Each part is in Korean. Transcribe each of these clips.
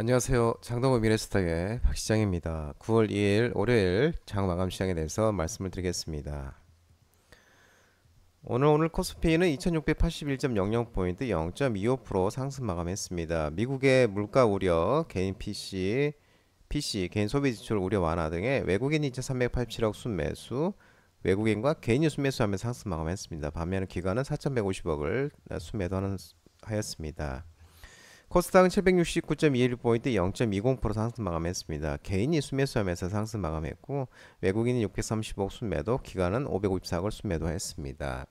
안녕하세요. 장동호 미래스탁의 박시장입니다. 9월 2일 월요일 장 마감 시장에 대해서 말씀을 드리겠습니다. 오늘 코스피는 2681.00포인트 0.25% 상승 마감했습니다. 미국의 물가 우려, 개인 PC, 개인 소비 지출 우려 완화 등의 외국인 2,387억 순매수, 외국인과 개인이 순매수하며 상승 마감했습니다. 반면 기관은 4,150억을 하였습니다. 코스닥은 769.21포인트 0.20% 상승 마감했습니다. 개인이 순매수하면서 상승 마감했고 외국인이 630억 순매도, 기관은 554억을 순매도했습니다.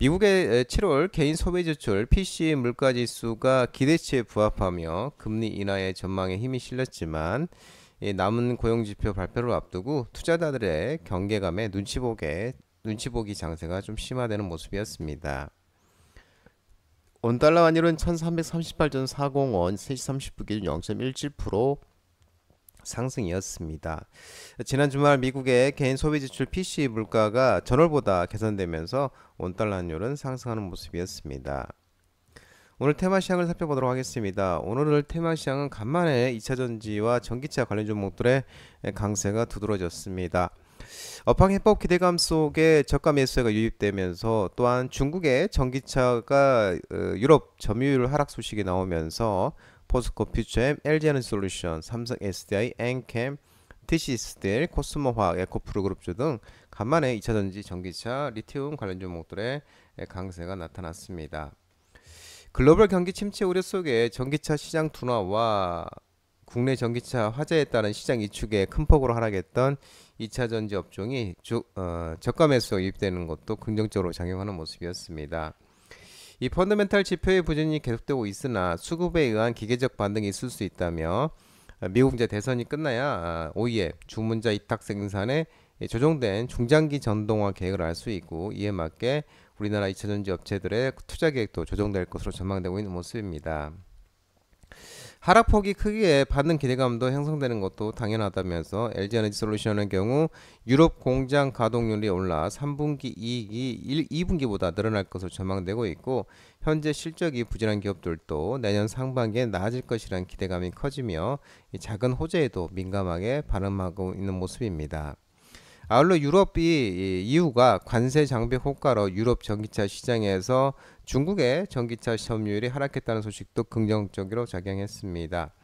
미국의 7월 개인 소비지출 PCE 물가지수가 기대치에 부합하며 금리 인하의 전망에 힘이 실렸지만 남은 고용지표 발표를 앞두고 투자자들의 경계감에 눈치보기 장세가 좀 심화되는 모습이었습니다. 원달러 환율은 1338.40원 3시 30분 기준 0.17% 상승이었습니다. 지난 주말 미국의 개인 소비지출 PCE 물가가 전월보다 개선되면서 원달러 환율은 상승하는 모습이었습니다. 오늘 테마시장을 살펴보도록 하겠습니다. 오늘 테마시장은 간만에 2차전지와 전기차 관련 종목들의 강세가 두드러졌습니다. 업황 회복 기대감 속에 저가 매수세가 유입되면서 또한 중국의 전기차가 유럽 점유율 하락 소식이 나오면서 포스코 퓨처엠, LG에너지솔루션, 삼성 SDI, 엔캠, TC스틸, 코스모화학, 에코프로그룹주 등 간만에 2차전지, 전기차, 리튬 관련 종목들의 강세가 나타났습니다. 글로벌 경기 침체 우려 속에 전기차 시장 둔화와 국내 전기차 화재에 따른 시장 이축에 큰 폭으로 하락했던 2차 전지 업종이 저가 매수가 유입되는 것도 긍정적으로 작용하는 모습이었습니다. 이 펀더멘탈 지표의 부진이 계속되고 있으나 수급에 의한 기계적 반등이 있을 수 있다며 미국 이제 대선이 끝나야 OEM 주문자 위탁 생산에 조정된 중장기 전동화 계획을 알 수 있고, 이에 맞게 우리나라 2차 전지 업체들의 투자 계획도 조정될 것으로 전망되고 있는 모습입니다. 하락폭이 크기에 받는 기대감도 형성되는 것도 당연하다면서 LG에너지솔루션의 경우 유럽 공장 가동률이 올라 3분기 이익이 2분기보다 늘어날 것으로 전망되고 있고, 현재 실적이 부진한 기업들도 내년 상반기에 나아질 것이라는 기대감이 커지며 작은 호재에도 민감하게 반응하고 있는 모습입니다. 아울러 유럽이 EU가 관세 장벽 효과로 유럽 전기차 시장에서 중국의 전기차 점유율이 하락했다는 소식도 긍정적으로 작용했습니다.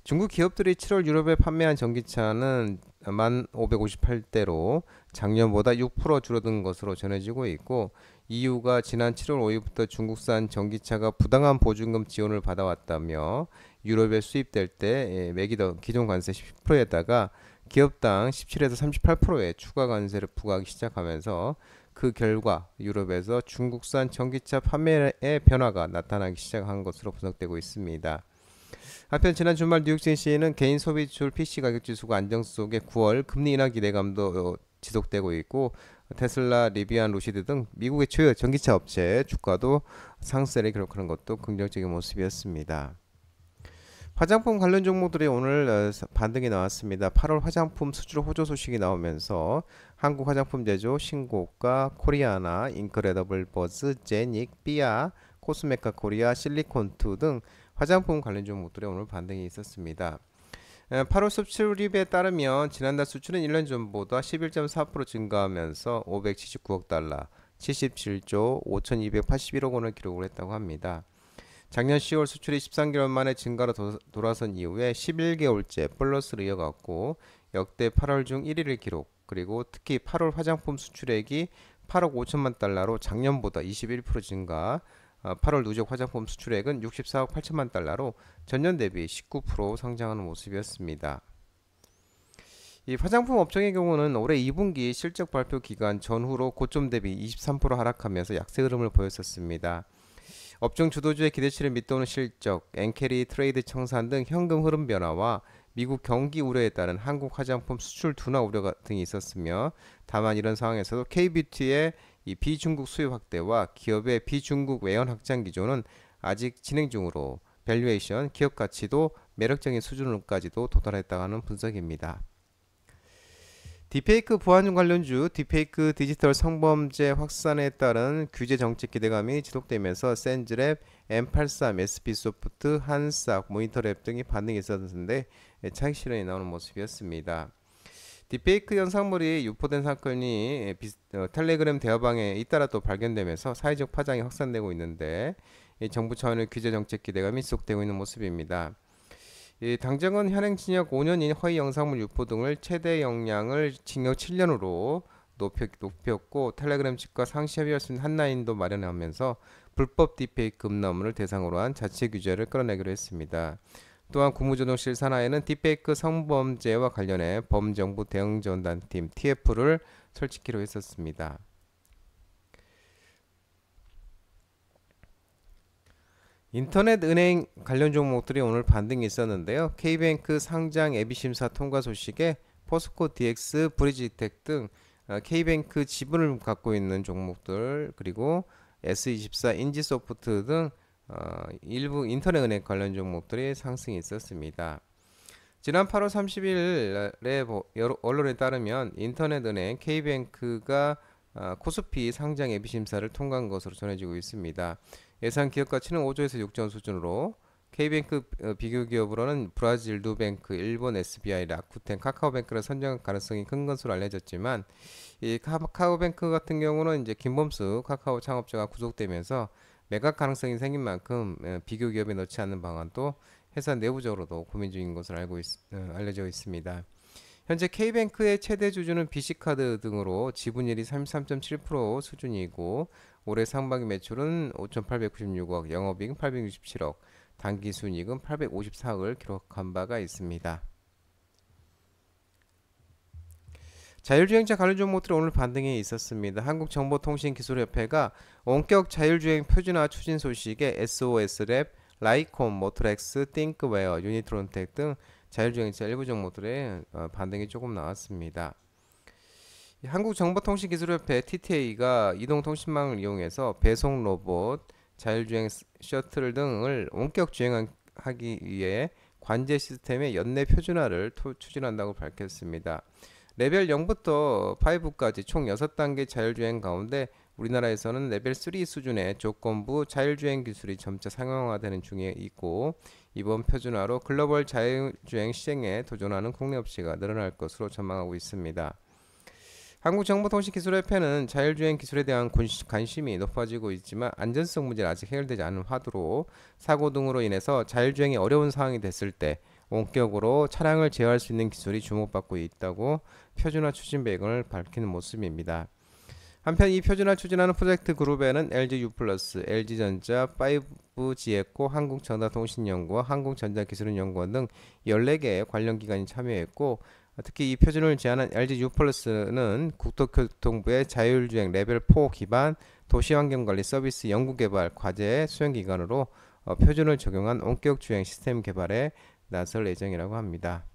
중국 기업들이 7월 유럽에 판매한 전기차는 1,558대로 작년보다 6% 줄어든 것으로 전해지고 있고, EU가 지난 7월 5일부터 중국산 전기차가 부당한 보증금 지원을 받아왔다며 유럽에 수입될 때 매기던 기존 관세 10%에다가 기업당 17에서 38%의 추가 관세를 부과하기 시작하면서 그 결과 유럽에서 중국산 전기차 판매의 변화가 나타나기 시작한 것으로 분석되고 있습니다. 한편 지난 주말 뉴욕 증시는 개인 소비지출 PC 가격 지수가 안정 속에 9월 금리 인하 기대감도 지속되고 있고, 테슬라, 리비안, 루시드 등 미국의 주요 전기차 업체 주가도 상승세를 기록하는 것도 긍정적인 모습이었습니다. 화장품 관련 종목들이 오늘 반등이 나왔습니다. 8월 화장품 수출 호조 소식이 나오면서 한국 화장품 제조, 신고가, 코리아나, 인크레더블 버즈, 제닉, 삐아, 코스메카 코리아, 실리콘투 등 화장품 관련 종목들이 오늘 반등이 있었습니다. 8월 수출입에 따르면 지난달 수출은 1년 전보다 11.4% 증가하면서 579억 달러, 77조 5,281억 원을 기록을 했다고 합니다. 작년 10월 수출이 13개월 만에 증가로 돌아선 이후에 11개월째 플러스를 이어갔고 역대 8월 중 1위를 기록, 그리고 특히 8월 화장품 수출액이 8억 5천만 달러로 작년보다 21% 증가, 8월 누적 화장품 수출액은 64억 8천만 달러로 전년 대비 19% 성장하는 모습이었습니다. 이 화장품 업종의 경우는 올해 2분기 실적 발표 기간 전후로 고점 대비 23% 하락하면서 약세 흐름을 보였었습니다. 업종 주도주의 기대치를 밑도는 실적, 엔캐리 트레이드 청산 등 현금 흐름 변화와 미국 경기 우려에 따른 한국 화장품 수출 둔화 우려 등이 있었으며, 다만 이런 상황에서도 K뷰티의 이 비중국 수요 확대와 기업의 비중국 외연 확장 기조는 아직 진행 중으로 밸류에이션, 기업 가치도 매력적인 수준까지도 도달했다는 분석입니다. 딥페이크 보안 관련주 딥페이크 디지털 성범죄 확산에 따른 규제 정책 기대감이 지속되면서 센즈랩, M83, SP소프트, 한싹, 모니터랩 등이 반등이 있었는데 차익 실현이 나오는 모습이었습니다. 딥페이크 영상물이 유포된 사건이 텔레그램 대화방에 잇따라 또 발견되면서 사회적 파장이 확산되고 있는데 정부 차원의 규제 정책 기대감이 지속되고 있는 모습입니다. 당정은 현행 징역 5년인 허위 영상물 유포 등을 최대 영향을 징역 7년으로 높였고 텔레그램 측과 상시 협의할 수 있는 한라인도 마련하면서 불법 딥페이크 금감을 대상으로 한 자체 규제를 끌어내기로 했습니다. 또한 국무조정실 산하에는 딥페이크 성범죄와 관련해 범정부 대응지원단팀 TF를 설치키로 했었습니다. 인터넷 은행 관련 종목들이 오늘 반등이 있었는데요. K뱅크 상장 예비 심사 통과 소식에 포스코 DX, 브리지텍 등 K뱅크 지분을 갖고 있는 종목들 그리고 S24, 인지소프트 등 일부 인터넷 은행 관련 종목들이 상승이 있었습니다. 지난 8월 30일에 언론에 따르면 인터넷 은행 K뱅크가 코스피 상장 예비 심사를 통과한 것으로 전해지고 있습니다. 예상 기업 가치는 5조에서 6조 원 수준으로 K뱅크 비교 기업으로는 브라질 누뱅크, 일본 SBI, 라쿠텐, 카카오뱅크를 선정할 가능성이 큰 것으로 알려졌지만 이 카카오뱅크 같은 경우는 이제 김범수 카카오 창업자가 구속되면서 매각 가능성이 생긴 만큼 비교 기업에 넣지 않는 방안도 회사 내부적으로도 고민 중인 것으로 알려져 있습니다. 현재 K뱅크의 최대 주주는 BC카드 등으로 지분율이 33.7% 수준이고 올해 상반기 매출은 5,896억, 영업이익 867억, 당기순이익은 854억을 기록한 바가 있습니다. 자율주행차 관련 종목들이 오늘 반등이 있었습니다. 한국정보통신기술협회가 원격 자율주행 표준화 추진 소식에 SOS랩, 라이콤, 모토렉스, 띵크웨어, 유니트론텍 등 자율주행차 일부 종목들의 반등이 조금 나왔습니다. 한국정보통신기술협회 TTA가 이동통신망을 이용해서 배송 로봇, 자율주행 셔틀 등을 원격 주행하기 위해 관제 시스템의 연내 표준화를 추진한다고 밝혔습니다. 레벨 0부터 5까지 총 6단계 자율주행 가운데 우리나라에서는 레벨 3 수준의 조건부 자율주행 기술이 점차 상용화되는 중에 있고 이번 표준화로 글로벌 자율주행 시행에 도전하는 국내 업체가 늘어날 것으로 전망하고 있습니다. 한국정보통신기술협회는 자율주행 기술에 대한 관심이 높아지고 있지만 안전성 문제는 아직 해결되지 않은 화두로 사고 등으로 인해서 자율주행이 어려운 상황이 됐을 때 원격으로 차량을 제어할 수 있는 기술이 주목받고 있다고 표준화 추진 배경을 밝히는 모습입니다. 한편 이 표준화 추진하는 프로젝트 그룹에는 LGU+, LG전자, 5G에코, 한국전자통신연구원, 한국전자기술연구원 등 14개의 관련 기관이 참여했고 특히 이 표준을 제안한 LGU+는 국토교통부의 자율주행 레벨 4 기반 도시환경관리 서비스 연구개발 과제 수행기관으로 표준을 적용한 원격 주행 시스템 개발에 나설 예정이라고 합니다.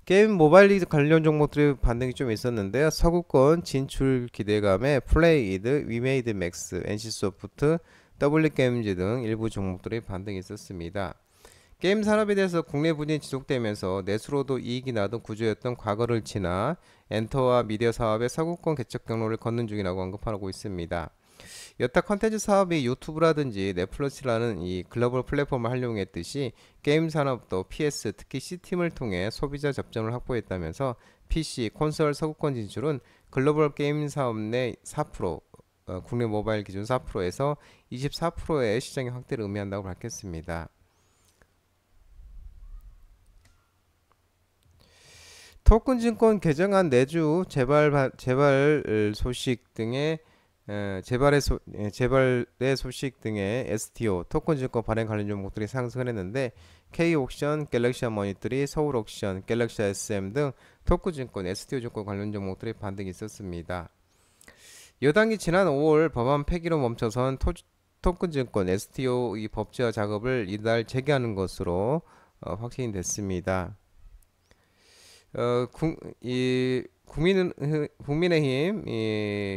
게임 모바일 리그 관련 종목들의 반등이 좀 있었는데요. 서구권 진출 기대감에 플레이드, 위메이드 맥스, NC소프트, W게임즈 등 일부 종목들의 반등이 있었습니다. 게임 산업에 대해서 국내 부진이 지속되면서 내수로도 이익이 나던 구조였던 과거를 지나 엔터와 미디어 사업의 서구권 개척 경로를 걷는 중이라고 언급하고 있습니다. 여타 컨텐츠 사업이 유튜브라든지 넷플릭스라는 이 글로벌 플랫폼을 활용했듯이 게임 산업도 PS, 특히 C팀을 통해 소비자 접점을 확보했다면서 PC, 콘솔 서구권 진출은 글로벌 게임 사업 내 4%, 국내 모바일 기준 4%에서 24%의 시장의 확대를 의미한다고 밝혔습니다. 토큰증권 개정안 내주 재발 소식 등의 재발의 소식 등의 STO 토큰증권 발행 관련 종목들이 상승을 했는데 K옥션, 갤럭시아 머니터리, 서울옥션, 갤럭시아 SM 등 토큰증권, STO 증권 관련 종목들이 반등이 있었습니다. 여당이 지난 5월 법안 폐기로 멈춰선 토큰증권 STO 이 법제화 작업을 이달 재개하는 것으로 확신이 됐습니다. 국민의힘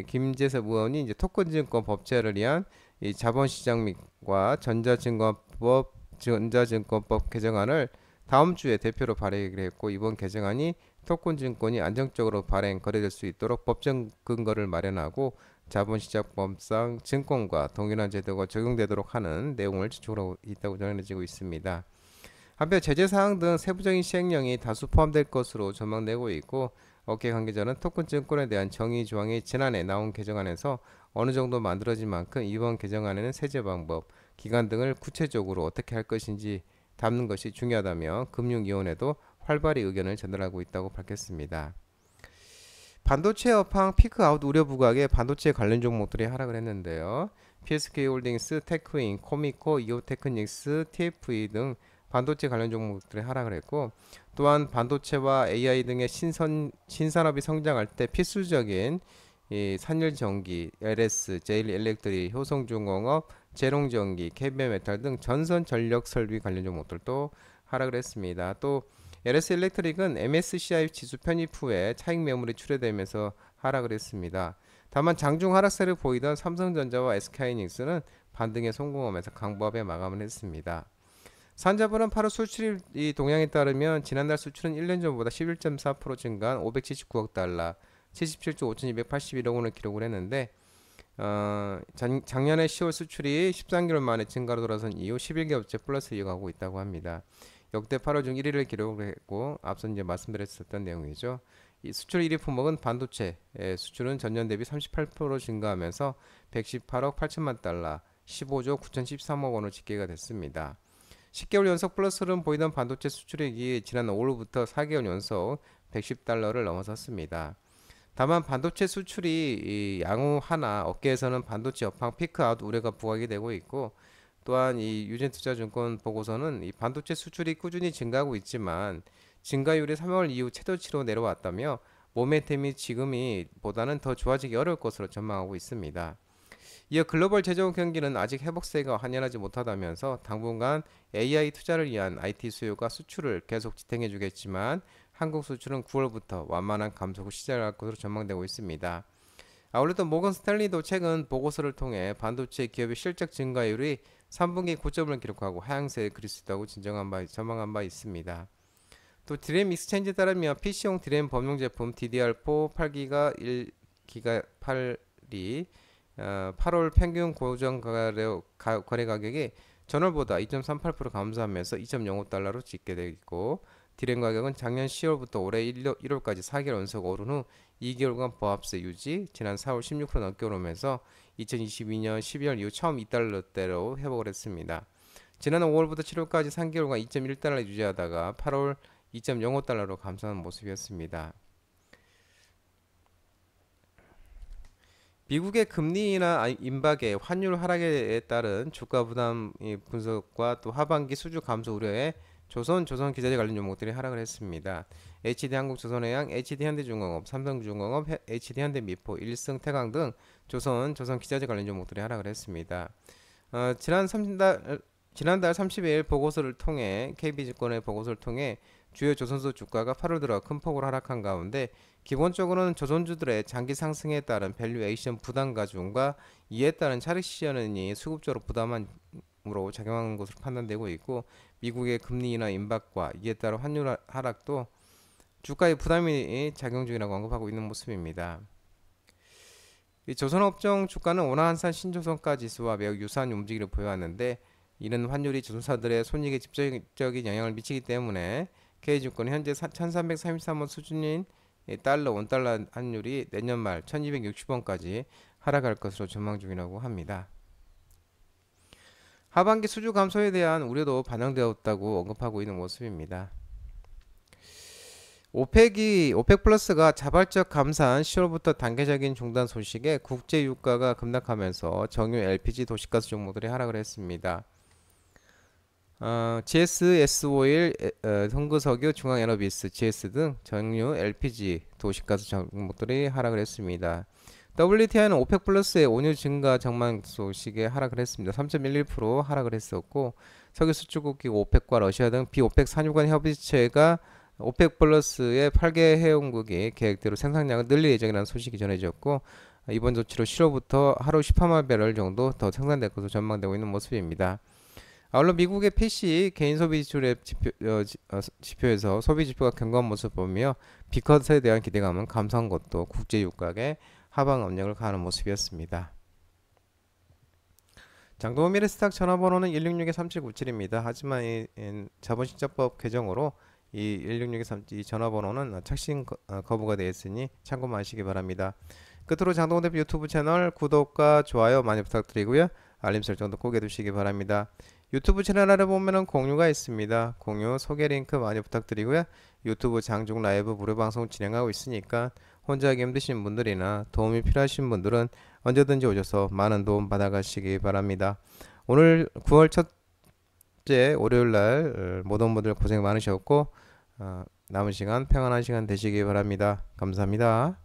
김재섭 의원이 이제 토큰증권 법제화를 위한 이 자본시장과 전자증권법 개정안을 다음 주에 대표로 발의를 했고 이번 개정안이 토큰증권이 안정적으로 발행, 거래될 수 있도록 법적 근거를 마련하고 자본시장법상 증권과 동일한 제도가 적용되도록 하는 내용을 지적하고 있다고 전해지고 있습니다. 한편 제재 사항 등 세부적인 시행령이 다수 포함될 것으로 전망되고 있고, 업계 관계자는 토큰 증권에 대한 정의 조항이 지난해 나온 개정안에서 어느 정도 만들어진 만큼 이번 개정안에는 세제 방법, 기간 등을 구체적으로 어떻게 할 것인지 담는 것이 중요하다며 금융위원회도 활발히 의견을 전달하고 있다고 밝혔습니다. 반도체 업황 피크아웃 우려 부각에 반도체 관련 종목들이 하락을 했는데요. PSK홀딩스, 테크윈, 코미코, 이오테크닉스, TFE 등 반도체 관련 종목들이 하락을 했고, 또한 반도체와 AI 등의 신산업이 성장할 때 필수적인 이 산열전기, LS, 제일엘렉트릭, 효성중공업, 재롱전기, KB메탈 등 전선 전력 설비 관련 종목들도 하락을 했습니다. 또 LS 일렉트릭은 MSCI 지수 편입 후에 차익 매물이 출회되면서 하락을 했습니다. 다만 장중 하락세를 보이던 삼성전자와 SK하이닉스는 반등에 성공하면서 강보합에 마감을 했습니다. 산자부는 8월 수출 동향에 따르면 지난달 수출은 1년 전보다 11.4% 증가한 579억 달러, 77조 5,281억 원을 기록을 했는데, 작년에 10월 수출이 13개월 만에 증가로 돌아선 이후 11개월째 플러스 이어가고 있다고 합니다. 역대 8월 중 1위를 기록을 했고, 앞서 이제 말씀드렸었던 내용이죠. 이 수출 1위 품목은 반도체 수출은 전년 대비 38% 증가하면서 118억 8천만 달러, 15조 9,013억 원으로 집계가 됐습니다. 10개월 연속 플러스를 보이던 반도체 수출액이 지난 5월부터 4개월 연속 110달러를 넘어섰습니다. 다만 반도체 수출이 양호하나 업계에서는 반도체 업황 피크아웃 우려가 부각이 되고 있고, 또한 이 유진투자증권 보고서는 이 반도체 수출이 꾸준히 증가하고 있지만 증가율이 3월 이후 최저치로 내려왔다며 모멘텀이 지금이 보다는 더 좋아지기 어려울 것으로 전망하고 있습니다. 이어 글로벌 제조업 경기는 아직 회복세가 완연하지 못하다면서 당분간 AI 투자를 위한 IT 수요가 수출을 계속 지탱해 주겠지만 한국 수출은 9월부터 완만한 감소로 시작할 것으로 전망되고 있습니다. 아울러 또 모건 스탠리도 최근 보고서를 통해 반도체 기업의 실적 증가율이 3분기 고점을 기록하고 하향세를 그릴 수 있다고 전망한 바 있습니다. 또 드램 익스체인지에 따르면 PC용 드램 범용 제품 DDR4 8기가 1기가 8이 8월 평균 고정 거래 가격이 전월보다 2.38% 감소하면서 2.05달러로 집계되어 있고, 디램 가격은 작년 10월부터 올해 1월까지 4개월 연속 오른 후 2개월간 보합세 유지, 지난 4월 16% 넘게 오르면서 2022년 12월 이후 처음 2달러대로 회복을 했습니다. 지난 5월부터 7월까지 3개월간 2.1달러 유지하다가 8월 2.05달러로 감소한 모습이었습니다. 미국의 금리 인하 임박에 환율 하락에 따른 주가 부담 분석과 또 하반기 수주 감소 우려에 조선기자재 관련 종목들이 하락을 했습니다. HD한국조선해양, HD현대중공업, 삼성중공업, HD현대미포, 일승태강 등 조선기자재 관련 종목들이 하락을 했습니다. 지난달 30일 보고서를 통해 KB증권의 보고서를 통해 주요 조선소 주가가 8월 들어 큰 폭으로 하락한 가운데 기본적으로는 조선주들의 장기 상승에 따른 밸류에이션 부담 가중과 이에 따른 차익 시전이 수급적으로 부담으로 작용하는 것으로 판단되고 있고, 미국의 금리 인하 임박과 이에 따른 환율 하락도 주가의 부담이 작용 중이라고 언급하고 있는 모습입니다. 이 조선업종 주가는 원화한산 신조선가 지수와 매우 유사한 움직임을 보여왔는데, 이는 환율이 조선사들의 손익에 직접적인 영향을 미치기 때문에 K증권은 현재 1333원 수준인 달러 원달러 환율이 내년 말 1260원까지 하락할 것으로 전망 중이라고 합니다. 하반기 수주 감소에 대한 우려도 반영되었다고 언급하고 있는 모습입니다. 오펙 플러스가 자발적 감산 10월부터 단계적인 중단 소식에 국제 유가가 급락하면서 정유 LPG 도시가스 종목들이 하락을 했습니다. GS, S-오일, 흥구석유, 중앙에너비스, GS 등 정유, LPG, 도시가스 종목들이 하락을 했습니다. WTI는 오펙 플러스의 원유 증가 전망 소식에 하락을 했습니다. 3.11% 하락을 했었고, 석유 수출국기구 오펙과 러시아 등 비오펙 산유관 협의체가 오펙 플러스의 8개 회원국이 계획대로 생산량을 늘릴 예정이라는 소식이 전해졌고, 이번 조치로 7월부터 하루 18만 배럴 정도 더 생산될 것으로 전망되고 있는 모습입니다. 아울러 미국의 PC 개인 소비 지출의 지표에서 소비 지표가 견고한 모습을 보며 비컷에 대한 기대감은 감소한 것도 국제 유가의 하방 압력을 가하는 모습이었습니다. 장도미래 스탁 전화번호는 166-3797입니다. 하지만 이 자본시장법 개정으로 이 166-37 전화번호는 착신 거부가 되어 있으니 참고하시기 바랍니다. 끝으로 장동건 대표 유튜브 채널 구독과 좋아요 많이 부탁드리고요. 알림 설정도 꼭 해두시기 바랍니다. 유튜브 채널 아래 보면은 공유가 있습니다. 공유 소개 링크 많이 부탁드리고요. 유튜브 장중 라이브 무료 방송 진행하고 있으니까 혼자 하기 힘드신 분들이나 도움이 필요하신 분들은 언제든지 오셔서 많은 도움 받아가시기 바랍니다. 오늘 9월 첫째 월요일날 모든 분들 고생 많으셨고 남은 시간 평안한 시간 되시기 바랍니다. 감사합니다.